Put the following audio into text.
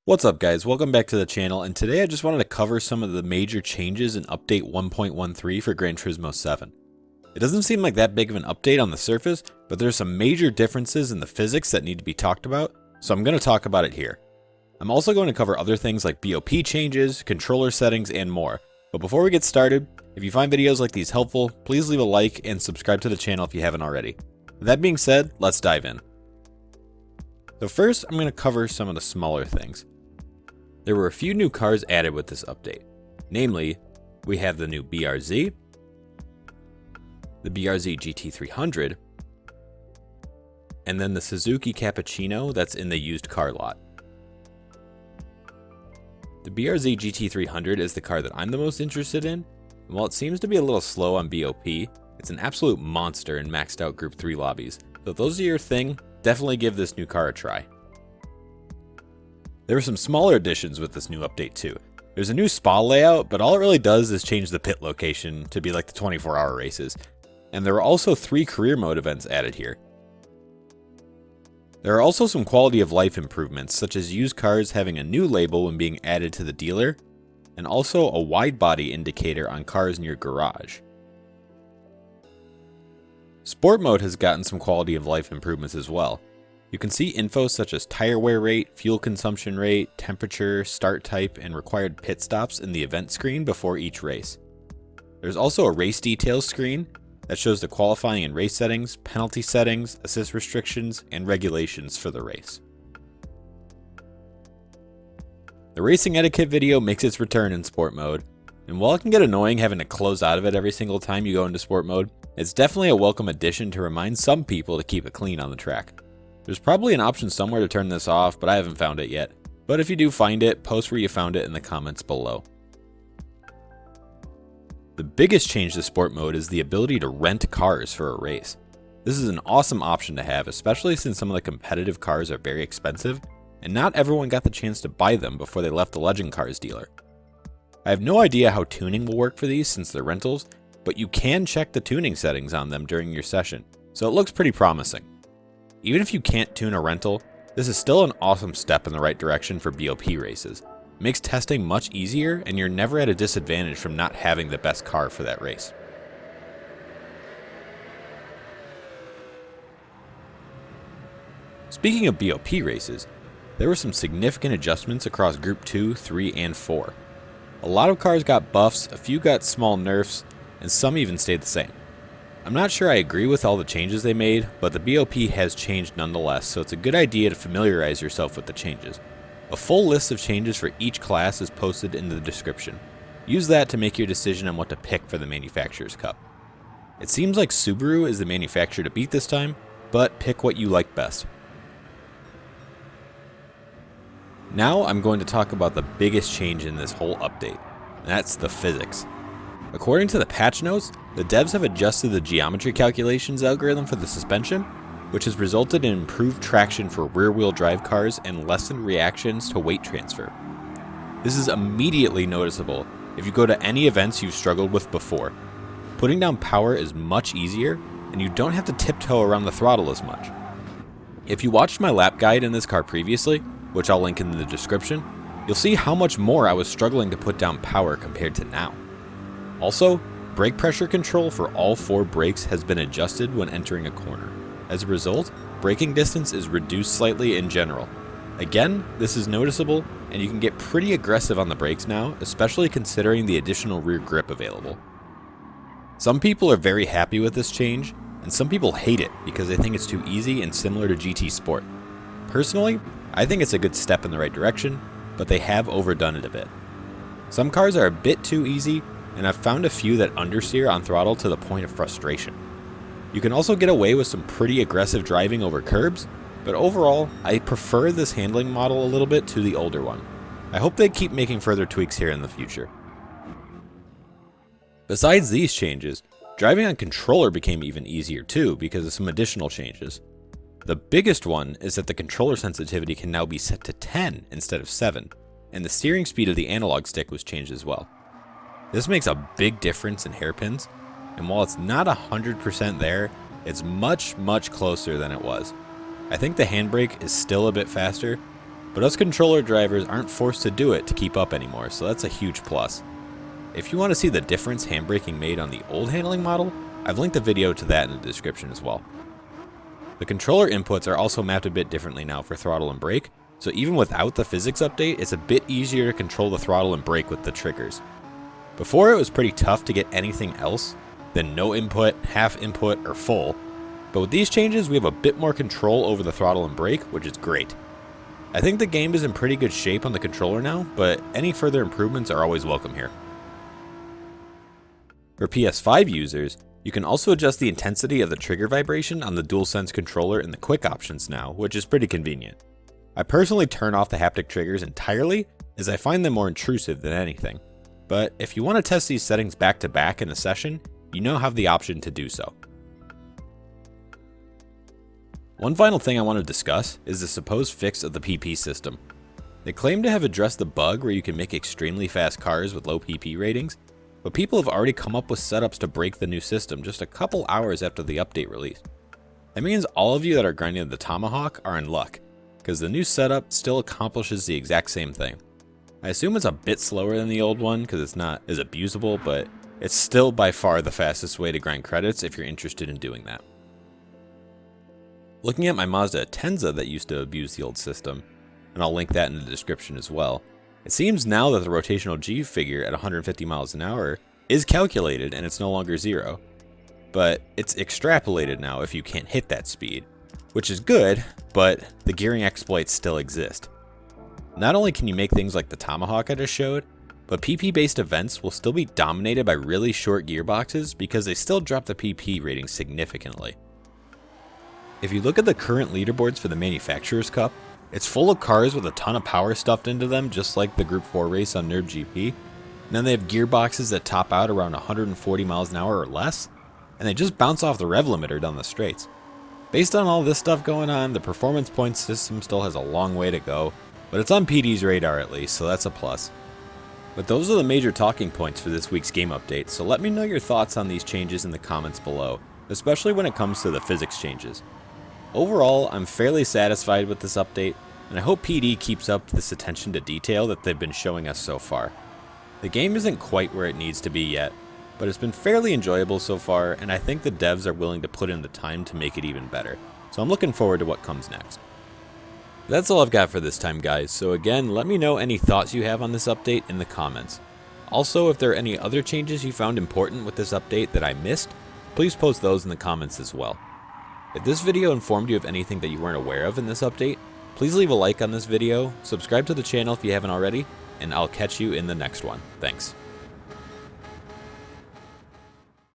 What's up guys, welcome back to the channel, and today I just wanted to cover some of the major changes in update 1.13 for Gran Turismo 7. It doesn't seem like that big of an update on the surface, but there's some major differences in the physics that need to be talked about, so I'm going to talk about it here. I'm also going to cover other things like BoP changes, controller settings, and more. But before we get started, if you find videos like these helpful, please leave a like and subscribe to the channel if you haven't already. With that being said, let's dive in. So first, I'm going to cover some of the smaller things. There were a few new cars added with this update. Namely, we have the new BRZ, the BRZ GT300, and then the Suzuki Cappuccino that's in the used car lot. The BRZ GT300 is the car that I'm the most interested in, and while it seems to be a little slow on BoP, it's an absolute monster in maxed out Group 3 lobbies, so if those are your thing, definitely give this new car a try. There were some smaller additions with this new update too. There's a new spa layout, but all it really does is change the pit location to be like the 24-hour races. And there were also 3 career mode events added here. There are also some quality of life improvements, such as used cars having a new label when being added to the dealer, and also a Widebody indicator on cars in your garage. Sport mode has gotten some quality of life improvements as well. You can see info such as tire wear rate, fuel consumption rate, temperature, start type, and required pit stops in the event screen before each race. There's also a race details screen that shows the qualifying and race settings, penalty settings, assist restrictions, and regulations for the race. The racing etiquette video makes its return in sport mode, and while it can get annoying having to close out of it every single time you go into sport mode, it's definitely a welcome addition to remind some people to keep it clean on the track. There's probably an option somewhere to turn this off, but I haven't found it yet. But if you do find it, post where you found it in the comments below. The biggest change to sport mode is the ability to rent cars for a race. This is an awesome option to have, especially since some of the competitive cars are very expensive, and not everyone got the chance to buy them before they left the Legend Cars dealer. I have no idea how tuning will work for these since they're rentals, but you can check the tuning settings on them during your session, so it looks pretty promising. Even if you can't tune a rental, this is still an awesome step in the right direction for BoP races. It makes testing much easier, and you're never at a disadvantage from not having the best car for that race. Speaking of BoP races, there were some significant adjustments across Group 2, 3, and 4. A lot of cars got buffs, a few got small nerfs, and some even stayed the same. I'm not sure I agree with all the changes they made, but the BoP has changed nonetheless, so it's a good idea to familiarize yourself with the changes. A full list of changes for each class is posted in the description. Use that to make your decision on what to pick for the Manufacturer's Cup. It seems like Subaru is the manufacturer to beat this time, but pick what you like best. Now I'm going to talk about the biggest change in this whole update, and that's the physics. According to the patch notes, the devs have adjusted the geometry calculations algorithm for the suspension, which has resulted in improved traction for rear-wheel drive cars and lessened reactions to weight transfer. This is immediately noticeable if you go to any events you've struggled with before. Putting down power is much easier, and you don't have to tiptoe around the throttle as much. If you watched my lap guide in this car previously, which I'll link in the description, you'll see how much more I was struggling to put down power compared to now. Also, brake pressure control for all 4 brakes has been adjusted when entering a corner. As a result, braking distance is reduced slightly in general. Again, this is noticeable, and you can get pretty aggressive on the brakes now, especially considering the additional rear grip available. Some people are very happy with this change, and some people hate it because they think it's too easy and similar to GT Sport. Personally, I think it's a good step in the right direction, but they have overdone it a bit. Some cars are a bit too easy, and I've found a few that understeer on throttle to the point of frustration. You can also get away with some pretty aggressive driving over curbs, but overall, I prefer this handling model a little bit to the older one. I hope they keep making further tweaks here in the future. Besides these changes, driving on controller became even easier too because of some additional changes. The biggest one is that the controller sensitivity can now be set to 10 instead of 7, and the steering speed of the analog stick was changed as well. This makes a big difference in hairpins, and while it's not 100% there, it's much closer than it was. I think the handbrake is still a bit faster, but us controller drivers aren't forced to do it to keep up anymore, so that's a huge plus. If you want to see the difference handbraking made on the old handling model, I've linked a video to that in the description as well. The controller inputs are also mapped a bit differently now for throttle and brake, so even without the physics update, it's a bit easier to control the throttle and brake with the triggers. Before, it was pretty tough to get anything else than no input, half input, or full, but with these changes we have a bit more control over the throttle and brake, which is great. I think the game is in pretty good shape on the controller now, but any further improvements are always welcome here. For PS5 users, you can also adjust the intensity of the trigger vibration on the DualSense controller in the quick options now, which is pretty convenient. I personally turn off the haptic triggers entirely, as I find them more intrusive than anything. But if you want to test these settings back to back in a session, you now have the option to do so. One final thing I want to discuss is the supposed fix of the PP system. They claim to have addressed the bug where you can make extremely fast cars with low PP ratings, but people have already come up with setups to break the new system just a couple hours after the update release. That means all of you that are grinding the Tomahawk are in luck, because the new setup still accomplishes the exact same thing. I assume it's a bit slower than the old one because it's not as abusable, but it's still by far the fastest way to grind credits if you're interested in doing that. Looking at my Mazda Atenza that used to abuse the old system, and I'll link that in the description as well, it seems now that the rotational G figure at 150 miles an hour is calculated and it's no longer 0. But it's extrapolated now if you can't hit that speed, which is good, but the gearing exploits still exist. Not only can you make things like the Tomahawk I just showed, but PP-based events will still be dominated by really short gearboxes because they still drop the PP rating significantly. If you look at the current leaderboards for the Manufacturers Cup, it's full of cars with a ton of power stuffed into them, just like the Group 4 race on Nerd GP. And then they have gearboxes that top out around 140 miles an hour or less, and they just bounce off the rev limiter down the straights. Based on all this stuff going on, the performance point system still has a long way to go, but it's on PD's radar at least, so that's a plus. But those are the major talking points for this week's game update, so let me know your thoughts on these changes in the comments below, especially when it comes to the physics changes. Overall, I'm fairly satisfied with this update, and I hope PD keeps up this attention to detail that they've been showing us so far. The game isn't quite where it needs to be yet, but it's been fairly enjoyable so far, and I think the devs are willing to put in the time to make it even better, so I'm looking forward to what comes next. That's all I've got for this time, guys, so again, let me know any thoughts you have on this update in the comments. Also, if there are any other changes you found important with this update that I missed, please post those in the comments as well. If this video informed you of anything that you weren't aware of in this update, please leave a like on this video, subscribe to the channel if you haven't already, and I'll catch you in the next one. Thanks.